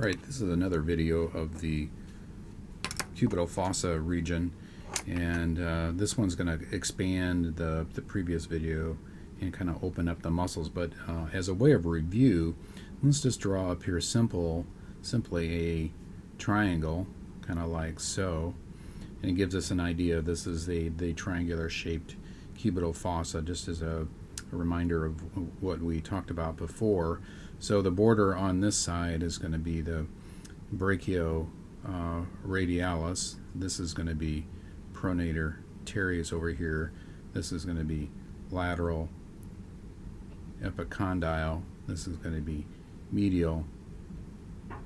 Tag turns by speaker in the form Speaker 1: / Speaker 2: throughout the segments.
Speaker 1: Alright, this is another video of the Cubital Fossa region, and this one's going to expand the previous video and kind of open up the muscles. But as a way of review, let's just draw up here simply a triangle, kind of like so, and it gives us an idea. This is the triangular shaped Cubital Fossa, just as a reminder of what we talked about before. So the border on this side is going to be the brachioradialis. This is going to be pronator teres over here. This is going to be lateral epicondyle. This is going to be medial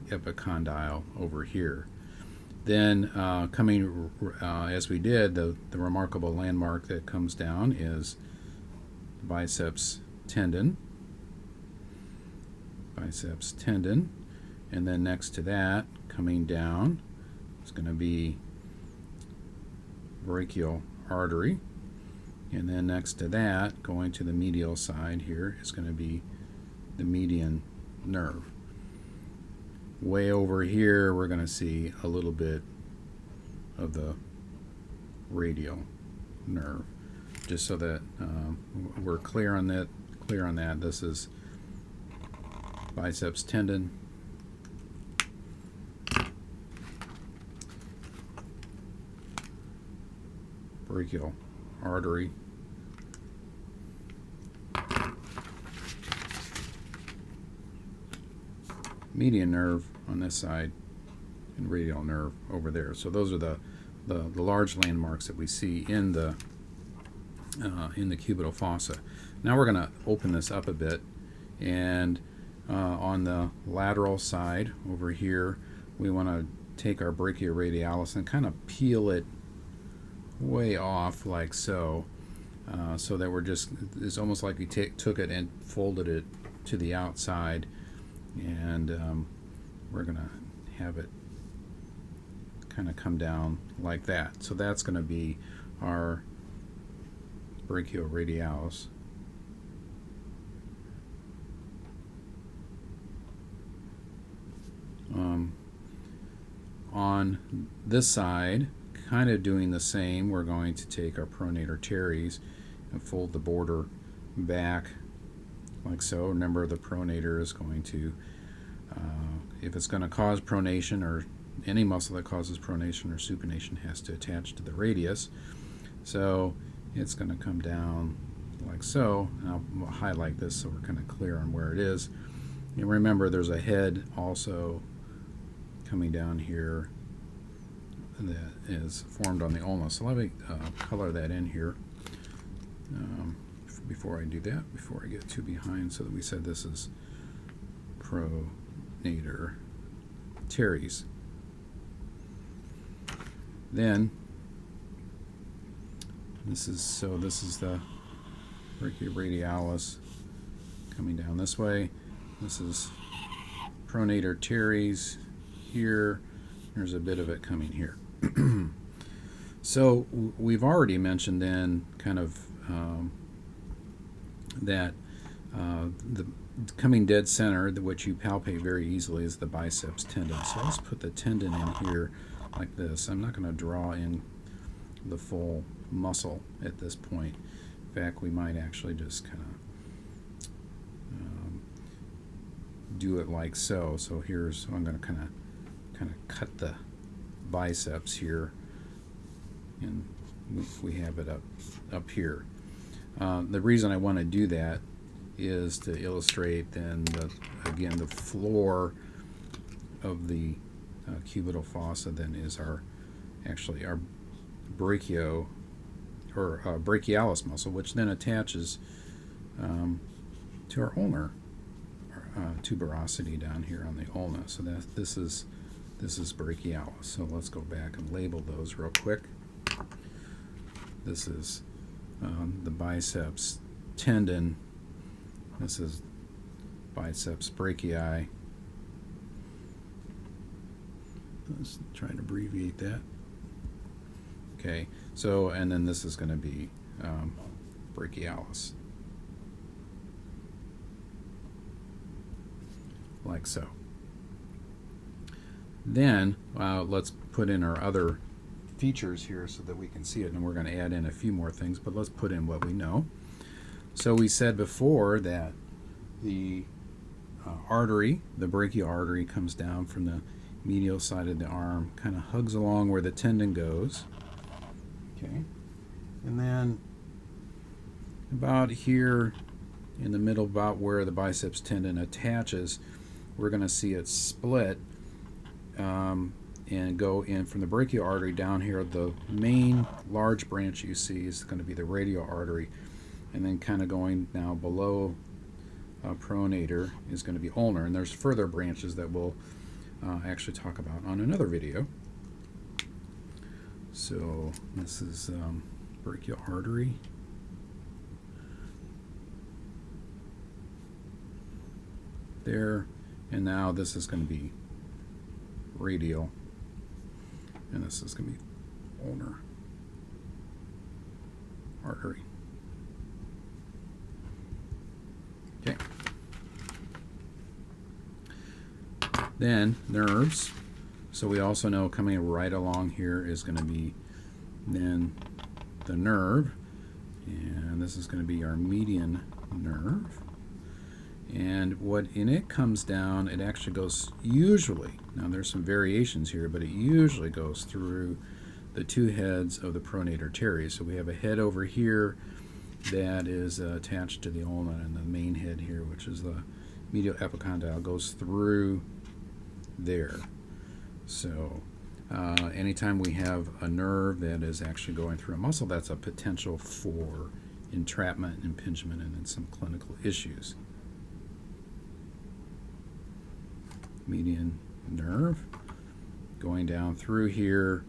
Speaker 1: epicondyle over here. Then coming as we did, the remarkable landmark that comes down is the biceps tendon. And then next to that, coming down, is going to be brachial artery. And then next to that, going to the medial side here, is going to be the median nerve. Way over here, we're going to see a little bit of the radial nerve, just so that we're clear on that. This is biceps tendon, brachial artery, median nerve on this side, and radial nerve over there. So those are the large landmarks that we see in the cubital fossa. Now we're going to open this up a bit, and on the lateral side over here, we want to take our brachioradialis and kind of peel it way off like so, so that it's almost like we took it and folded it to the outside, and we're going to have it kind of come down like that. So that's going to be our brachioradialis. On this side, kind of doing the same, we're going to take our pronator teres and fold the border back like so. Remember, the pronator is going to, if it's going to cause pronation, or any muscle that causes pronation or supination has to attach to the radius. So it's going to come down like so. And I'll highlight this so we're kind of clear on where it is. And remember, there's a head also coming down here that is formed on the ulna. So let me color that in here before I do that, before I get too behind, so that we said this is pronator teres. Then this is the brachioradialis coming down this way. This is pronator teres here. There's a bit of it coming here. So we've already mentioned then kind of that the coming dead center, which you palpate very easily, is the biceps tendon. So let's put the tendon in here like this. I'm not going to draw in the full muscle at this point. In fact, we might actually just kind of do it like so. So I'm going to kind of cut the biceps here, and we have it up here. The reason I want to do that is to illustrate then again the floor of the cubital fossa then is our brachialis muscle, which then attaches to our ulnar tuberosity down here on the ulna. So this is brachialis. So let's go back and label those real quick. This is the biceps tendon. This is biceps brachii. Let's try to abbreviate that. Okay, so, and then this is going to be brachialis, like so. Then let's put in our other features here so that we can see it, and we're going to add in a few more things, but let's put in what we know. So we said before that the artery, the brachial artery, comes down from the medial side of the arm, kind of hugs along where the tendon goes. Okay, and then about here in the middle, about where the biceps tendon attaches, we're going to see it split and go in from the brachial artery down here. The main large branch you see is going to be the radial artery, and then kind of going now below pronator is going to be ulnar, and there's further branches that we'll actually talk about on another video. So this is brachial artery. There, and now this is going to be radial, and this is going to be ulnar artery. Okay. Then nerves. So we also know coming right along here is going to be then the nerve, and this is going to be our median nerve. And in it comes down, it actually goes usually, now there's some variations here, but it usually goes through the two heads of the pronator teres. So we have a head over here that is attached to the ulna, and the main head here, which is the medial epicondyle, goes through there. So anytime we have a nerve that is actually going through a muscle, that's a potential for entrapment, impingement, and then some clinical issues. Median nerve going down through here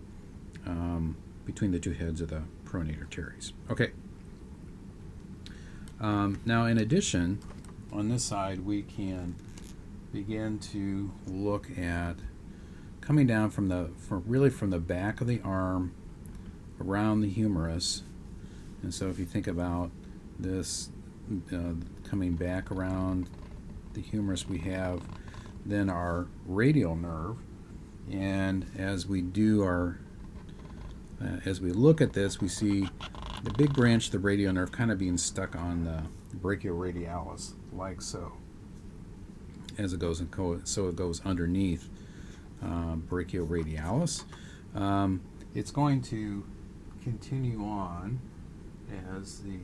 Speaker 1: between the two heads of the pronator teres. Okay. Now, in addition, on this side, we can begin to look at coming down from the back of the arm around the humerus. And so if you think about this coming back around the humerus, we have then our radial nerve, and as we look at this, we see the big branch of the radial nerve kind of being stuck on the brachioradialis, like so. As it goes so it goes underneath brachioradialis. It's going to continue on as the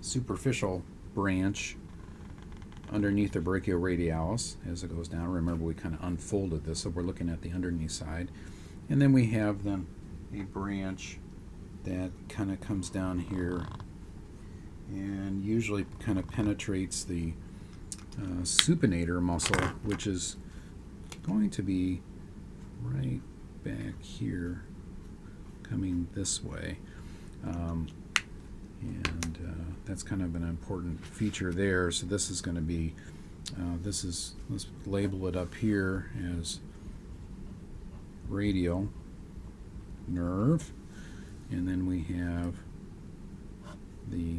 Speaker 1: superficial branch underneath the brachioradialis as it goes down. Remember, we kind of unfolded this, so we're looking at the underneath side. And then we have then a branch that kind of comes down here and usually kind of penetrates the supinator muscle, which is going to be right back here, coming this way. And that's kind of an important feature there. So this is going to be, let's label it up here as radial nerve, and then we have the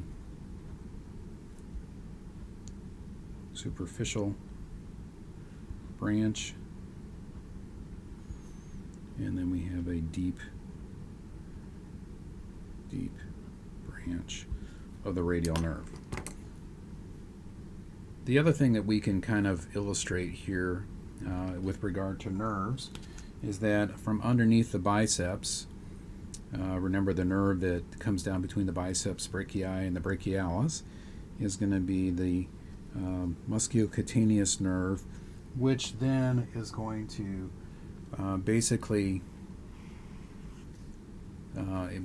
Speaker 1: superficial branch, and then we have a deep branch of the radial nerve. The other thing that we can kind of illustrate here with regard to nerves is that from underneath the biceps, remember the nerve that comes down between the biceps brachii and the brachialis is going to be the musculocutaneous nerve, which then is going to basically,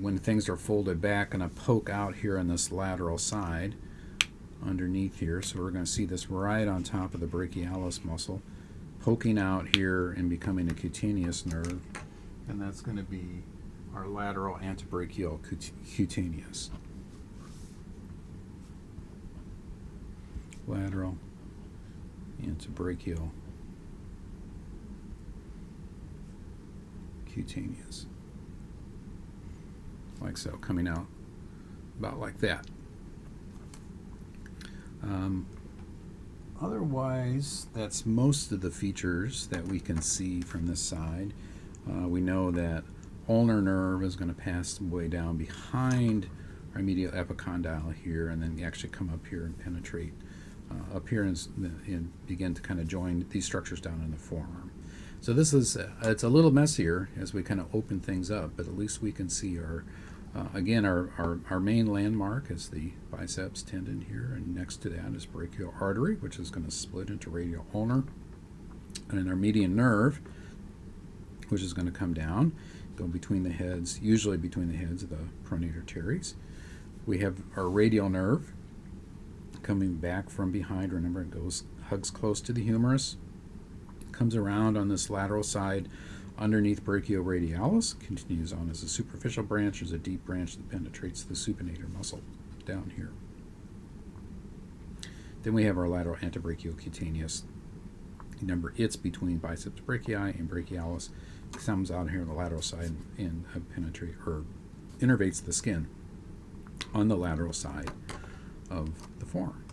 Speaker 1: when things are folded back, going to poke out here on this lateral side underneath here. So we're going to see this right on top of the brachialis muscle, poking out here and becoming a cutaneous nerve, and that's going to be our lateral antebrachial cutaneous. Lateral antebrachial cutaneous. Like so, coming out about like that. Otherwise, that's most of the features that we can see from this side. We know that ulnar nerve is going to pass way down behind our medial epicondyle here, and then actually come up here and penetrate up here and begin to kind of join these structures down in the forearm. So this is it's a little messier as we kind of open things up, but at least we can see our again, our main landmark is the biceps tendon here, and next to that is brachial artery, which is going to split into radial ulnar, and then our median nerve, which is going to come down, go between the heads, usually between the heads of the pronator teres. We have our radial nerve coming back from behind. Remember, it hugs close to the humerus, comes around on this lateral side underneath brachioradialis, continues on as a superficial branch. There's a deep branch that penetrates the supinator muscle down here. Then we have our lateral antebrachiocutaneous. Remember, it's between biceps brachii and brachialis. It comes out here on the lateral side and innervates the skin on the lateral side of the forearm.